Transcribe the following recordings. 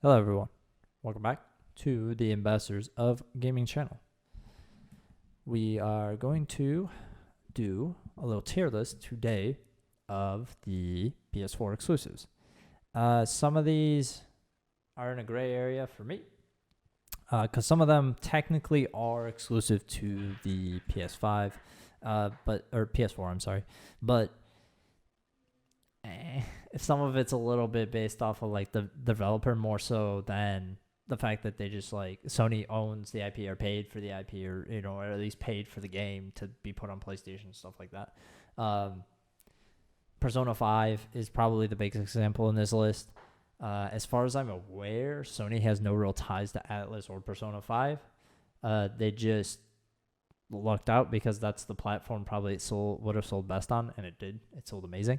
Hello, everyone. Welcome back to the Ambassadors of Gaming channel. We are going to do a little tier list today of the PS4 exclusives. Some of these are in a gray area for me because some of them technically are exclusive to the PS5, or PS4. I'm sorry, but some of it's a little bit based off of like the developer more so than the fact that they just like Sony owns the IP or paid for the IP or or at least paid for the game to be put on PlayStation and stuff like that. Persona 5 is probably the biggest example in this list. As far as I'm aware, Sony has no real ties to Atlas or Persona 5. They just lucked out because that's the platform probably it would have sold best on, and it did. It sold amazing.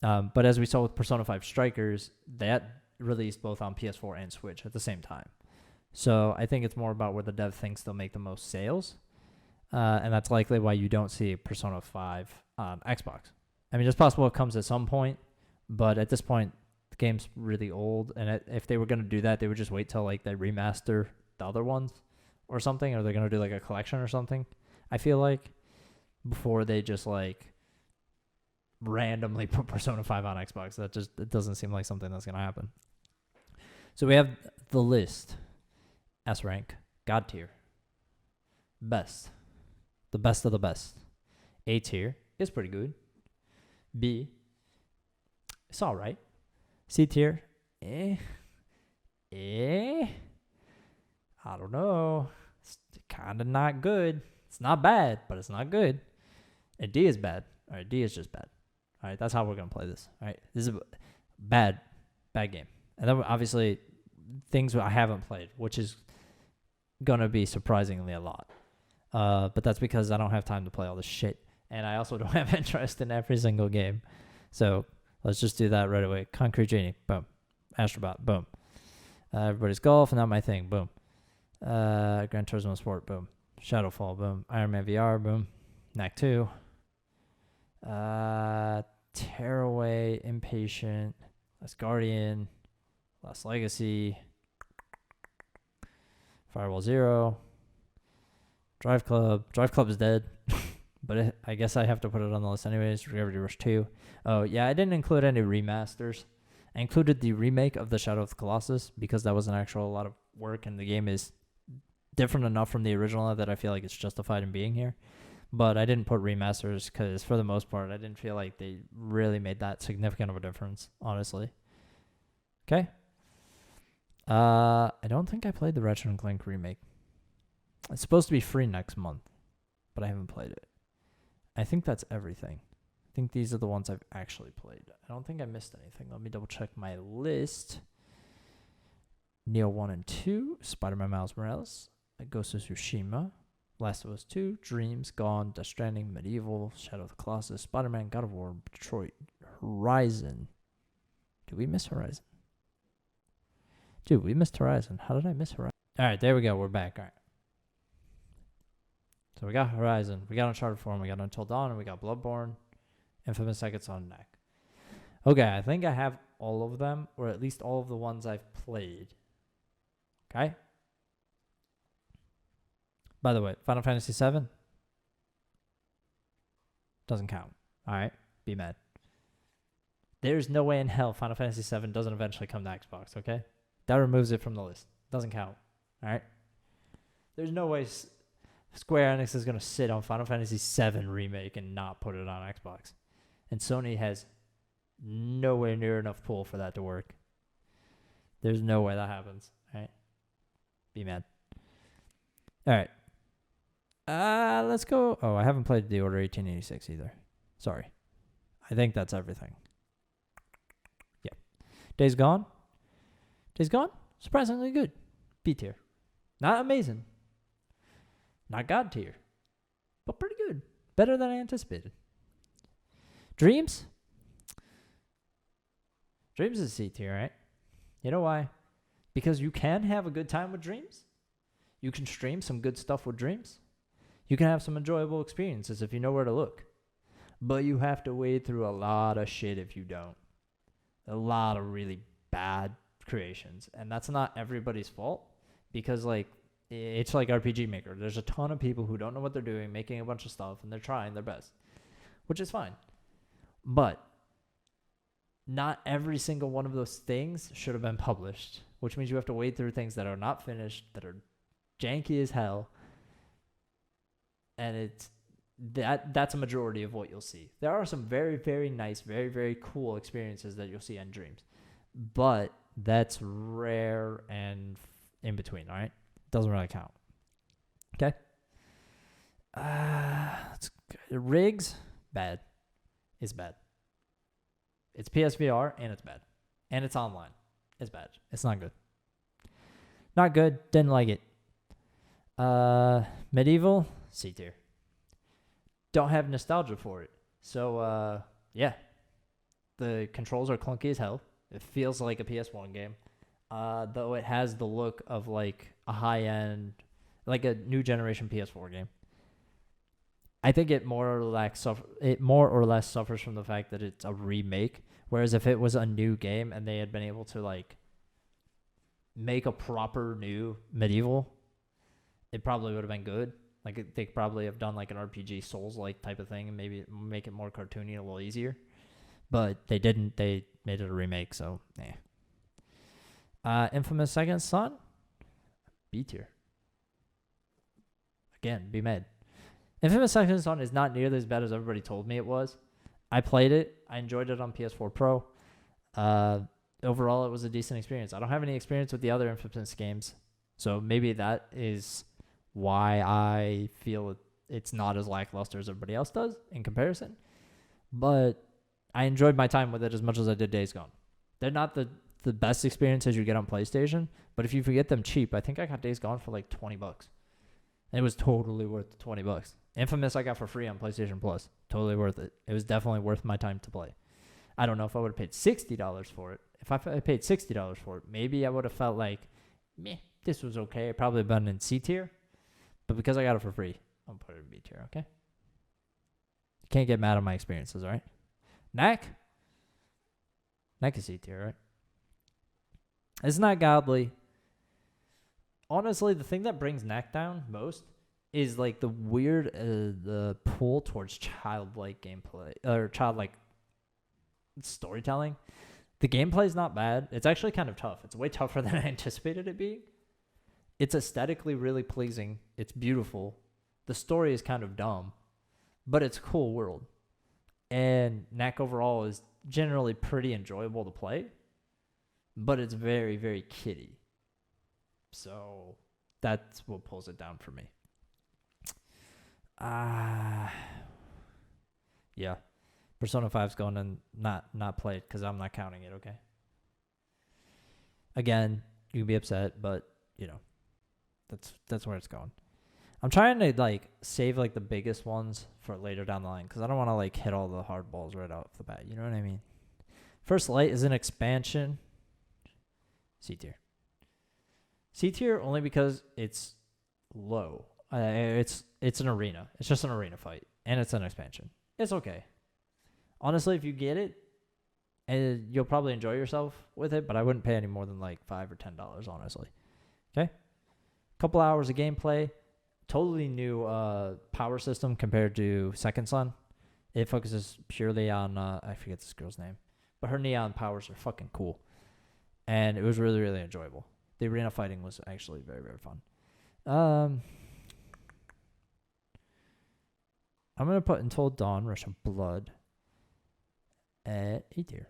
But as we saw with Persona 5 Strikers, that released both on PS4 and Switch at the same time. So I think it's more about where the dev thinks they'll make the most sales. And that's likely why you don't see Persona 5 on Xbox. I mean, it's possible it comes at some point, but at this point, the game's really old. And if they were going to do that, they would just wait till like they remaster the other ones or something, or they're going to do like a collection or something, I feel like, before they just like randomly put Persona 5 on Xbox. It doesn't seem like something that's going to happen. So we have the list. S rank, God tier, best, the best of the best. A tier is pretty good. B, it's all right. C tier, I don't know. It's kind of not good. It's not bad, but it's not good. And D is bad. All right, D is just bad. All right, that's how we're going to play this. All right, this is a bad game. And then obviously things I haven't played, which is going to be surprisingly a lot. But that's because I don't have time to play all this shit. And I also don't have interest in every single game. So let's just do that right away. Concrete Genie, boom. Astrobot, boom. Everybody's Golf, not my thing, boom. Gran Turismo Sport, boom. Shadowfall, boom. Iron Man VR, boom. Knack 2. Tearaway, Impatient, Last Guardian, Last Legacy, Firewall Zero, Drive Club. Drive Club is dead, but I guess I have to put it on the list anyways. Gravity Rush 2. Oh, yeah, I didn't include any remasters. I included the remake of the Shadow of the Colossus because that was an actual lot of work, and the game is different enough from the original that I feel like it's justified in being here. But I didn't put remasters because, for the most part, I didn't feel like they really made that significant of a difference, honestly. Okay. I don't think I played the Ratchet & Clank remake. It's supposed to be free next month, but I haven't played it. I think that's everything. I think these are the ones I've actually played. I don't think I missed anything. Let me double check my list. Neo 1 and 2, Spider-Man Miles Morales, Ghost of Sushima, Last of Us 2, Dreams, Gone, Death Stranding, Medieval, Shadow of the Colossus, Spider-Man, God of War, Detroit, Horizon. Did we miss Horizon? Dude, we missed Horizon. How did I miss Horizon? All right, there we go. We're back. All right. So we got Horizon. We got Uncharted 4, and we got Until Dawn, and we got Bloodborne, Infamous Second Son, Knack. Okay, I think I have all of them, or at least all of the ones I've played. Okay? By the way, Final Fantasy VII doesn't count. All right? Be mad. There's no way in hell Final Fantasy VII doesn't eventually come to Xbox, okay? That removes it from the list. Doesn't count. All right? There's no way Square Enix is going to sit on Final Fantasy VII Remake and not put it on Xbox. And Sony has nowhere near enough pull for that to work. There's no way that happens. All right? Be mad. All right. Let's go. Oh, I haven't played The Order 1886 either. Sorry. I think that's everything. Yep. Days Gone. Days Gone? Surprisingly good. B tier. Not amazing. Not God tier. But pretty good. Better than I anticipated. Dreams? Dreams is C tier, right? You know why? Because you can have a good time with Dreams. You can stream some good stuff with Dreams. You can have some enjoyable experiences if you know where to look. But you have to wade through a lot of shit if you don't. A lot of really bad creations, and that's not everybody's fault because like it's like RPG Maker. There's a ton of people who don't know what they're doing, making a bunch of stuff, and they're trying their best, which is fine. But not every single one of those things should have been published, which means you have to wade through things that are not finished, that are janky as hell, and that's a majority of what you'll see. There are some very, very nice, very, very cool experiences that you'll see in Dreams, but that's rare and in between, all right? Doesn't really count. Okay? Rigs, bad. It's bad. It's PSVR, and it's bad. And it's online. It's bad. It's not good. Not good. Didn't like it. Medieval, C tier. Don't have nostalgia for it. So, yeah. The controls are clunky as hell. It feels like a PS1 game. Though it has the look of like a high-end, like a new generation PS4 game. I think it more or less suffers from the fact that it's a remake. Whereas if it was a new game and they had been able to like make a proper new Medieval, it probably would have been good. Like they probably have done like an RPG Souls-like type of thing and maybe make it more cartoony, a little easier. But they didn't. They made it a remake, so Infamous Second Son, B tier. Again, be mad. Infamous Second Son is not nearly as bad as everybody told me it was. I played it. I enjoyed it on PS4 Pro. Overall, it was a decent experience. I don't have any experience with the other Infamous games, so maybe that is why I feel it's not as lackluster as everybody else does in comparison. But I enjoyed my time with it as much as I did Days Gone. They're not the best experiences you get on PlayStation, but if you get them cheap, I think I got Days Gone for like $20. And it was totally worth the $20. Infamous I got for free on PlayStation Plus. Totally worth it. It was definitely worth my time to play. I don't know if I would have paid $60 for it. If I paid $60 for it, maybe I would have felt like, meh, this was okay. It probably been in C tier. But because I got it for free, I'll put it in B tier, okay? You can't get mad at my experiences, all right? Knack is C tier, right? It's not godly. Honestly, the thing that brings Knack down most is like the weird the pull towards childlike gameplay or childlike storytelling. The gameplay is not bad. It's actually kind of tough. It's way tougher than I anticipated it being. It's aesthetically really pleasing. It's beautiful. The story is kind of dumb, but it's a cool world. And Knack overall is generally pretty enjoyable to play, but it's very, very kiddie. So that's what pulls it down for me. Yeah. Persona 5's going to not play it because I'm not counting it, okay? Again, you can be upset, but, you know, that's where it's going. I'm trying to, like, save, like, the biggest ones for later down the line because I don't want to, like, hit all the hard balls right off the bat. You know what I mean? First Light is an expansion. C tier. C tier only because it's low. It's an arena. It's just an arena fight, and it's an expansion. It's okay. Honestly, if you get it, and you'll probably enjoy yourself with it, but I wouldn't pay any more than like $5 or $10, honestly. Okay? Couple hours of gameplay. Totally new power system compared to Second Son. It focuses purely on, I forget this girl's name, but her neon powers are fucking cool. And it was really, really enjoyable. The arena fighting was actually very, very fun. I'm going to put Until Dawn, Rush of Blood at A tier.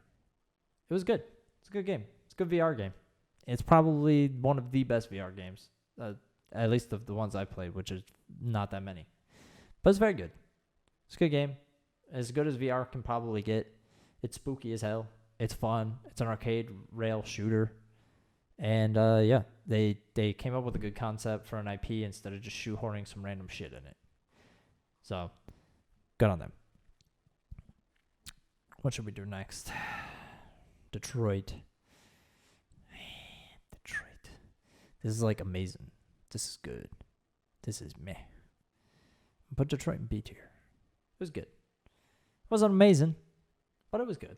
It was good. It's a good game. It's a good VR game. It's probably one of the best VR games, at least of the ones I played, which is not that many. But it's very good. It's a good game. As good as VR can probably get. It's spooky as hell. It's fun. It's an arcade rail shooter. And, yeah, they came up with a good concept for an IP instead of just shoehorning some random shit in it. So, good on them. What should we do next? Detroit. This is, like, amazing. This is good. This is meh. Put Detroit in B tier. It was good. It wasn't amazing, but it was good.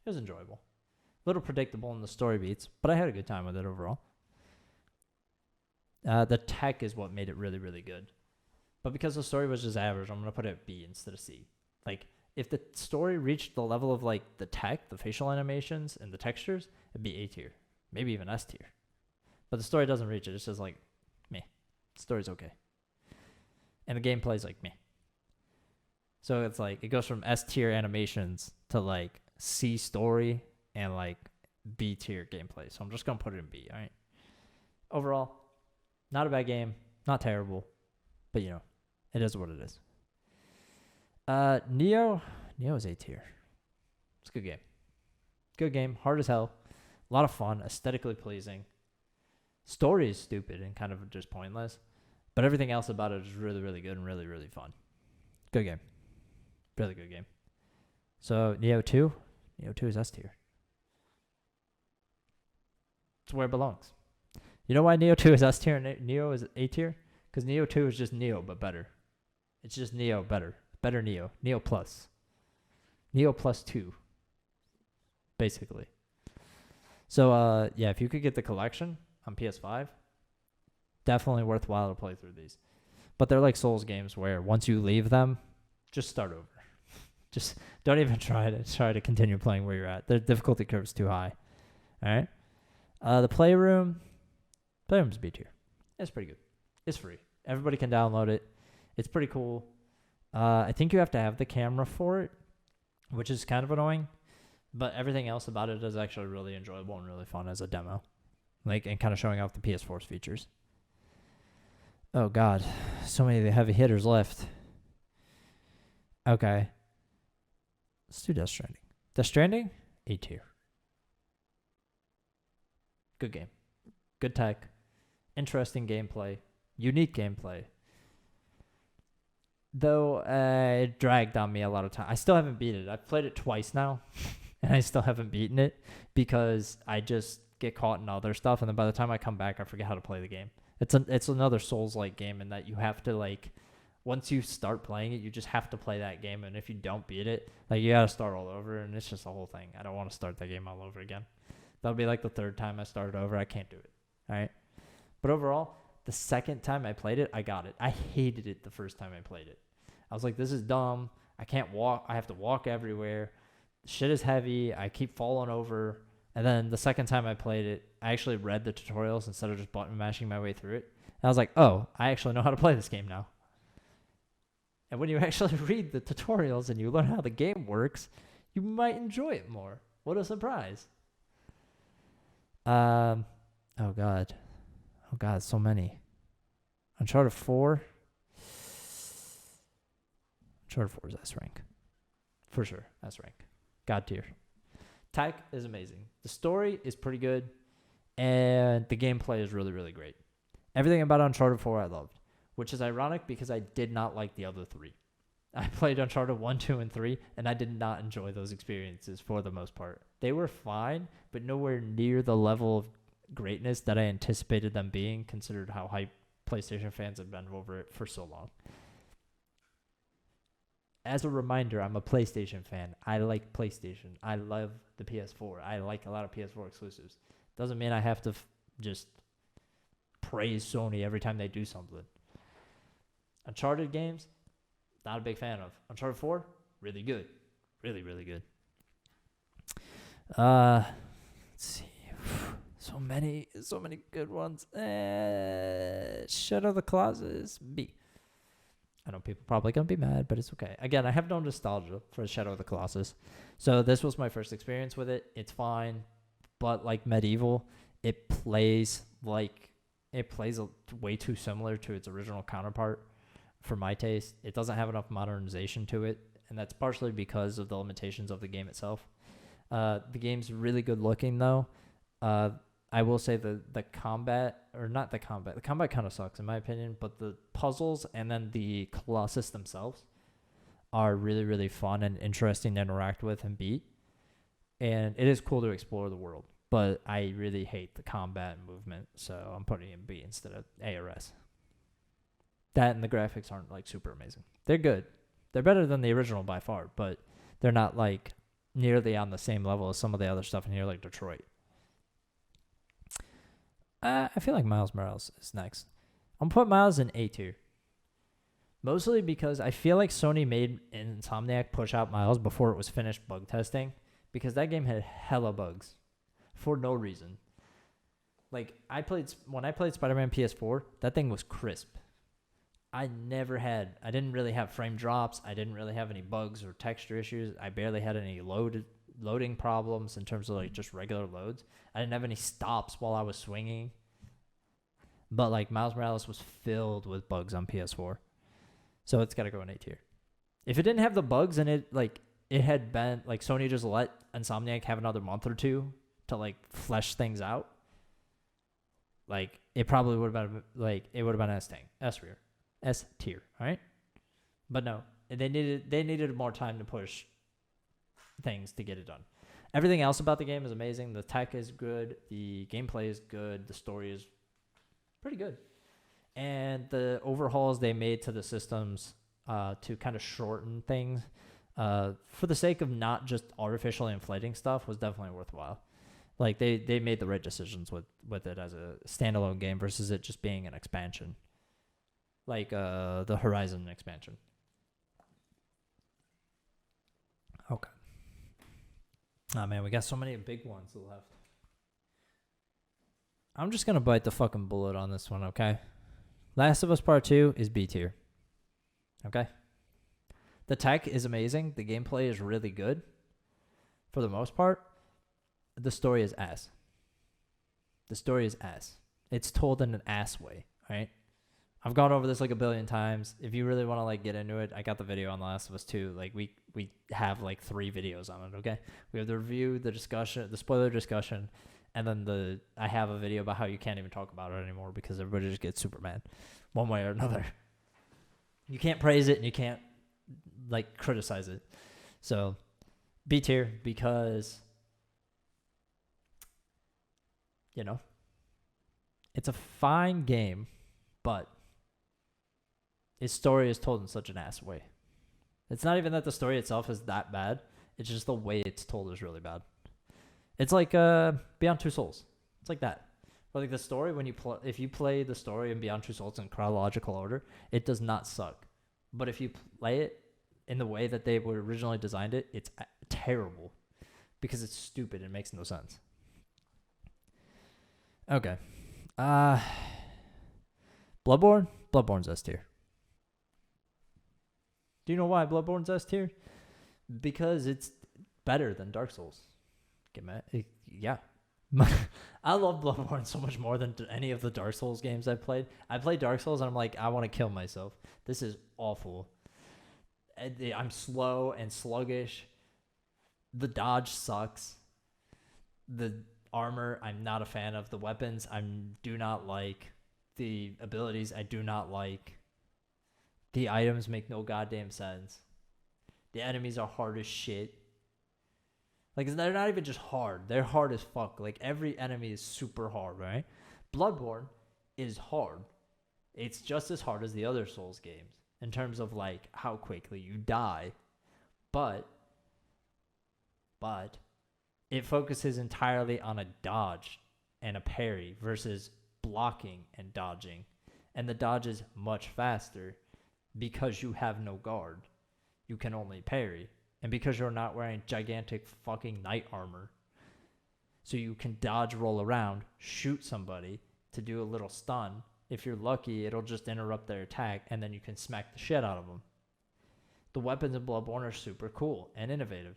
It was enjoyable. little predictable in the story beats, but I had a good time with it overall. The tech is what made it really, really good. But because the story was just average, I'm going to put it at B instead of C. Like, if the story reached the level of, like, the tech, the facial animations, and the textures, it'd be A tier. Maybe even S tier. But the story doesn't reach it. It's just like, meh. The story's okay. And the gameplay's like, meh. So it's like, it goes from S tier animations to, like, C story and, like, B tier gameplay. So I'm just going to put it in B, all right? Overall, not a bad game. Not terrible. But, you know, it is what it is. Neo is A tier. It's a good game. Good game. Hard as hell. A lot of fun. Aesthetically pleasing. Story is stupid and kind of just pointless. But everything else about it is really, really good and really, really fun. Good game. Really good game. So, Neo 2. Neo 2 is S tier. It's where it belongs. You know why Neo 2 is S tier and Neo is A tier? Because Neo 2 is just Neo, but better. It's just Neo better. Better Neo. Neo Plus. Neo Plus 2. Basically. So, yeah, if you could get the collection on PS5, definitely worthwhile to play through these. But they're like Souls games where once you leave them, just start over. Just don't even try to continue playing where you're at. The difficulty curve is too high. All right? The Playroom's B tier. It's pretty good. It's free. Everybody can download it. It's pretty cool. I think you have to have the camera for it, which is kind of annoying. But everything else about it is actually really enjoyable and really fun as a demo. Like, and kind of showing off the PS4's features. Oh, God. So many of the heavy hitters left. Okay. Let's do Death Stranding. Death Stranding? A tier. Good game. Good tech. Interesting gameplay. Unique gameplay. Though it dragged on me a lot of time. I still haven't beat it. I've played it twice now, and I still haven't beaten it because I just get caught in other stuff, and then by the time I come back, I forget how to play the game. It's another Souls-like game in that you have to, like, once you start playing it, you just have to play that game, and if you don't beat it, like, you gotta start all over, and it's just a whole thing. I don't want to start that game all over again. That'll be like the third time I started over. I can't do it. All right? But overall, the second time I played it, I got it. I hated it the first time I played it. I was like, this is dumb. I can't walk. I have to walk everywhere. Shit is heavy. I keep falling over. And then the second time I played it, I actually read the tutorials instead of just button mashing my way through it. And I was like, oh, I actually know how to play this game now. And when you actually read the tutorials and you learn how the game works, you might enjoy it more. What a surprise. Oh, God. Oh, God, so many. Uncharted 4. Uncharted 4 is S rank. For sure, S rank. God tier. Tech is amazing. The story is pretty good. And the gameplay is really, really great. Everything about Uncharted 4 I loved. Which is ironic because I did not like the other three. I played Uncharted 1, 2, and 3, and I did not enjoy those experiences for the most part. They were fine, but nowhere near the level of greatness that I anticipated them being, considered how hype PlayStation fans have been over it for so long. As a reminder, I'm a PlayStation fan. I like PlayStation. I love the PS4. I like a lot of PS4 exclusives. Doesn't mean I have to just praise Sony every time they do something. Uncharted games, not a big fan of. Uncharted 4, really good. Really, really good. Let's see. So many good ones. Shadow of the Colossus, B. I know people probably going to be mad, but it's okay. Again, I have no nostalgia for Shadow of the Colossus. So this was my first experience with it. It's fine. But like Medieval, it plays way too similar to its original counterpart for my taste. It doesn't have enough modernization to it, and that's partially because of the limitations of the game itself. The game's really good looking, though. I will say the combat kind of sucks in my opinion, but the puzzles and then the Colossus themselves are really, really fun and interesting to interact with and beat. And it is cool to explore the world, but I really hate the combat and movement, so I'm putting it in B instead of A or S. That and the graphics aren't like super amazing. They're good. They're better than the original by far, but they're not like nearly on the same level as some of the other stuff in here, like Detroit. I feel like Miles Morales is next. I'm gonna put Miles in A tier. Mostly because I feel like Sony made Insomniac push out Miles before it was finished bug testing, because that game had hella bugs for no reason. Like when I played Spider-Man PS4, that thing was crisp. I didn't really have frame drops. I didn't really have any bugs or texture issues. I barely had any loading problems in terms of like just regular loads. I didn't have any stops while I was swinging. But like Miles Morales was filled with bugs on PS4. So it's got to go in A tier. If it didn't have the bugs and it had been like Sony just let Insomniac have another month or two to like flesh things out, like it probably would have been like it would have been S tier, all right? But no, they needed more time to push things to get it done. Everything else about the game is amazing. The tech is good, the gameplay is good, the story is pretty good. And the overhauls they made to the systems to kind of shorten things for the sake of not just artificially inflating stuff was definitely worthwhile. Like they made the right decisions with it as a standalone game versus it just being an expansion. Like the Horizon expansion. Okay. Oh man, we got so many big ones left. I'm just gonna bite the fucking bullet on this one, okay? Last of Us Part 2 is B tier. Okay? The tech is amazing. The gameplay is really good. For the most part. The story is ass. The story is ass. It's told in an ass way, right? I've gone over this like a billion times. If you really want to like get into it, I got the video on The Last of Us 2. Like we have like 3 videos on it, okay? We have the review, the discussion, the spoiler discussion, and then I have a video about how you can't even talk about it anymore because everybody just gets super mad one way or another. You can't praise it and you can't like criticize it. So B tier because it's a fine game, but its story is told in such an ass way. It's not even that the story itself is that bad. It's just the way it's told is really bad. It's like Beyond Two Souls. It's like that. But like the story, if you play the story in Beyond Two Souls in chronological order, it does not suck. But if you play it in the way that they were originally designed it, it's terrible because it's stupid and makes no sense. Okay. Bloodborne? Bloodborne's S tier. Do you know why Bloodborne's S tier? Because it's better than Dark Souls. Get mad? Yeah. I love Bloodborne so much more than any of the Dark Souls games I've played. I played Dark Souls and I'm like, I want to kill myself. This is awful. I'm slow and sluggish. The dodge sucks. The armor, I'm not a fan of. The weapons, I do not like. The abilities, I do not like. The items make no goddamn sense. The enemies are hard as shit. Like, they're not even just hard. They're hard as fuck. Like, every enemy is super hard, right? Bloodborne is hard. It's just as hard as the other Souls games in terms of, like, how quickly you die. But it focuses entirely on a dodge and a parry versus blocking and dodging. And the dodge is much faster because you have no guard. You can only parry. And because you're not wearing gigantic fucking knight armor. So you can dodge, roll around, shoot somebody to do a little stun. If you're lucky, it'll just interrupt their attack, and then you can smack the shit out of them. The weapons in Bloodborne are super cool and innovative.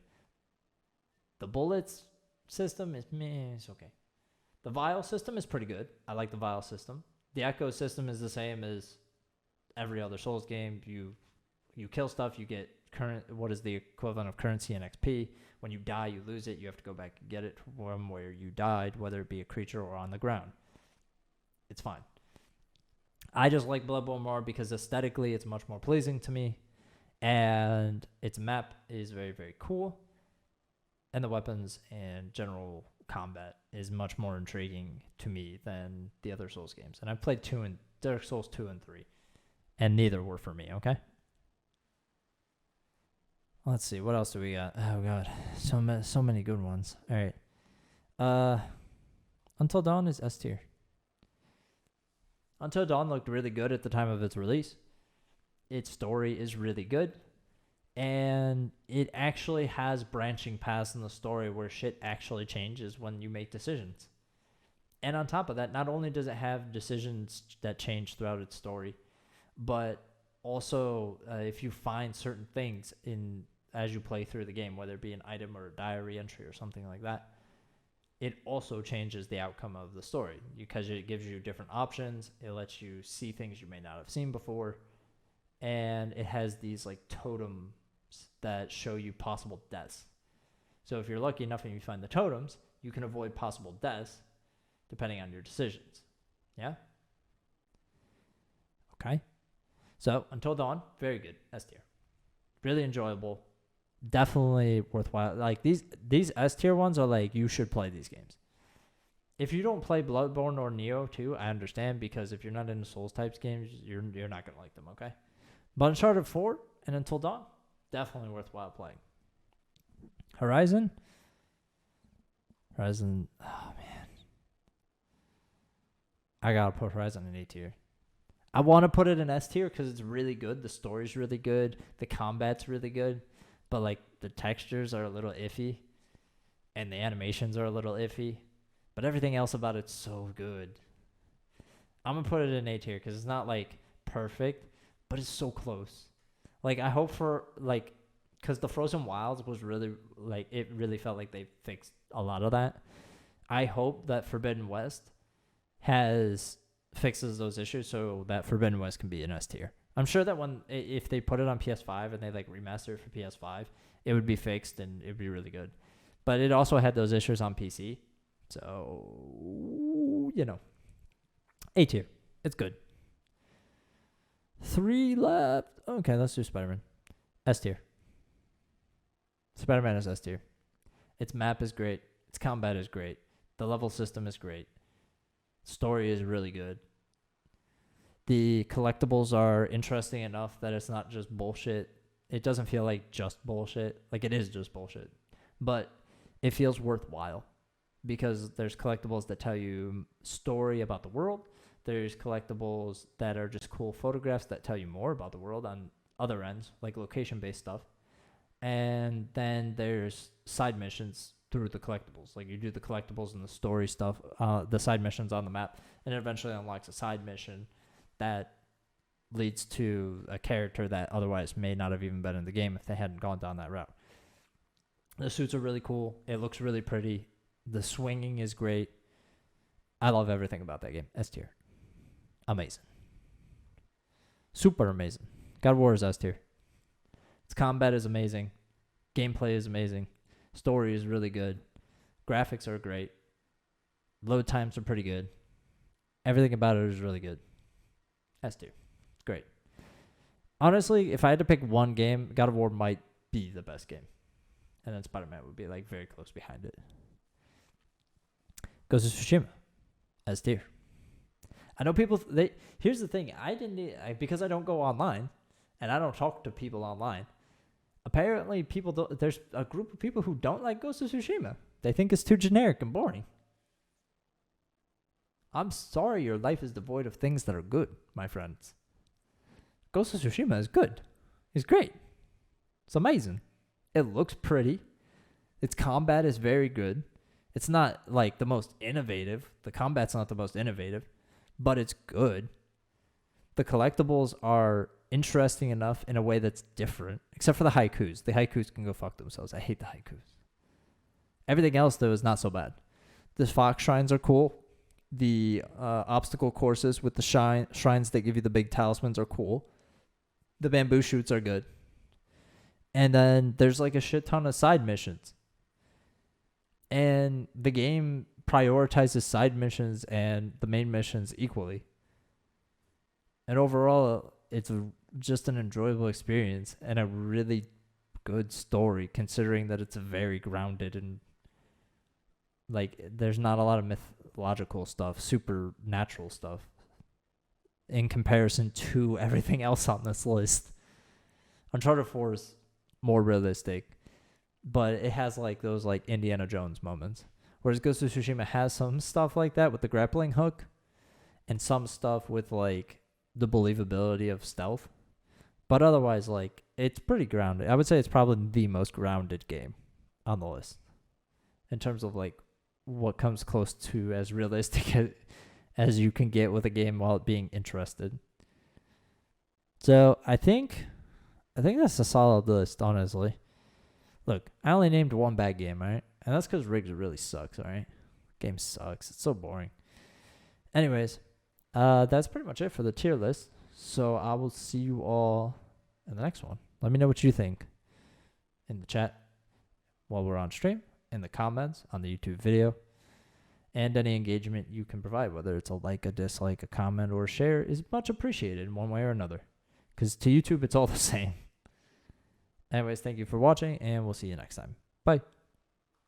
The bullets system is meh, it's okay. The vial system is pretty good. I like the vial system. The echo system is the same as every other Souls game. You kill stuff, you get what is the equivalent of currency and XP. When you die, you lose it. You have to go back and get it from where you died, whether it be a creature or on the ground. It's fine. I just like Bloodborne more because aesthetically it's much more pleasing to me. And its map is very, very cool. And the weapons and general combat is much more intriguing to me than the other Souls games. And I've played Dark Souls 2 and 3. And neither were for me, okay? Let's see. What else do we got? Oh, God. So many good ones. All right. Until Dawn is S tier. Until Dawn looked really good at the time of its release. Its story is really good. And it actually has branching paths in the story where shit actually changes when you make decisions. And on top of that, not only does it have decisions that change throughout its story, but also if you find certain things in as you play through the game, whether it be an item or a diary entry or something like that, it also changes the outcome of the story because it gives you different options. It lets you see things you may not have seen before. And it has these like totems that show you possible deaths. So if you're lucky enough and you find the totems, you can avoid possible deaths depending on your decisions. Yeah? Okay. So Until Dawn, very good. S tier. Really enjoyable. Definitely worthwhile. Like these S tier ones are like, you should play these games. If you don't play Bloodborne or Neo too, I understand, because if you're not into Souls types games, you're not gonna like them, okay? But Uncharted 4 and Until Dawn, definitely worthwhile playing. Horizon, oh man, I gotta put Horizon in A tier. I want to put it in S tier because it's really good. The story's really good. The combat's really good. But like the textures are a little iffy, and the animations are a little iffy, but everything else about it's so good. I'm gonna put it in A tier because it's not like perfect, but it's so close. Like I hope for like, because the Frozen Wilds was really like, it really felt like they fixed a lot of that. I hope that Forbidden West fixes those issues so that Forbidden West can be an S tier. I'm sure that if they put it on PS5 and they like remaster it for PS5, it would be fixed and it'd be really good. But it also had those issues on PC. So, A tier. It's good. 3 left. Okay, let's do Spider-Man. S tier. Spider-Man is S tier. Its map is great. Its combat is great. The level system is great. Story is really good. The collectibles are interesting enough that it's not just bullshit. It doesn't feel like just bullshit. Like it is just bullshit. But it feels worthwhile because there's collectibles that tell you story about the world. There's collectibles that are just cool photographs that tell you more about the world on other ends, like location-based stuff. And then there's side missions through the collectibles. Like you do the collectibles and the story stuff, the side missions on the map, and it eventually unlocks a side mission that leads to a character that otherwise may not have even been in the game if they hadn't gone down that route. The suits are really cool. It looks really pretty. The swinging is great. I love everything about that game. S tier. Amazing. Super amazing. God of War is S tier. Its combat is amazing. Gameplay is amazing. Story is really good. Graphics are great. Load times are pretty good. Everything about it is really good. S tier. Great. Honestly, if I had to pick one game, God of War might be the best game. And then Spider-Man would be like very close behind it. Goes to Sushima. S tier. I know people, here's the thing. Because I don't go online and I don't talk to people online, apparently there's a group of people who don't like Ghost of Tsushima. They think it's too generic and boring. I'm sorry your life is devoid of things that are good, my friends. Ghost of Tsushima is good. It's great. It's amazing. It looks pretty. Its combat is very good. It's not like the most innovative. The combat's not the most innovative, but it's good. The collectibles are interesting enough in a way that's different, except for the haikus. The haikus can go fuck themselves. I hate the haikus. Everything else, though, is not so bad. The fox shrines are cool. The obstacle courses with the shrines that give you the big talismans are cool. The bamboo shoots are good. And then there's like a shit ton of side missions. And the game prioritizes side missions and the main missions equally. And overall, it's just an enjoyable experience and a really good story, considering that it's very grounded and like there's not a lot of mythological stuff, supernatural stuff in comparison to everything else on this list. Uncharted 4 is more realistic, but it has like those like Indiana Jones moments. Whereas Ghost of Tsushima has some stuff like that with the grappling hook, and some stuff with like the believability of stealth. But otherwise, like, it's pretty grounded. I would say it's probably the most grounded game on the list in terms of like what comes close to as realistic as you can get with a game while being interested. So I think that's a solid list, honestly. Look, I only named one bad game, all right? And that's because Rigs really sucks, all right? Game sucks. It's so boring. Anyways, that's pretty much it for the tier list. So I will see you all in the next one. Let me know what you think in the chat while we're on stream, in the comments on the YouTube video, and any engagement you can provide, whether it's a like, a dislike, a comment, or a share, is much appreciated in one way or another. Because to YouTube, it's all the same. Anyways, thank you for watching, and we'll see you next time. Bye.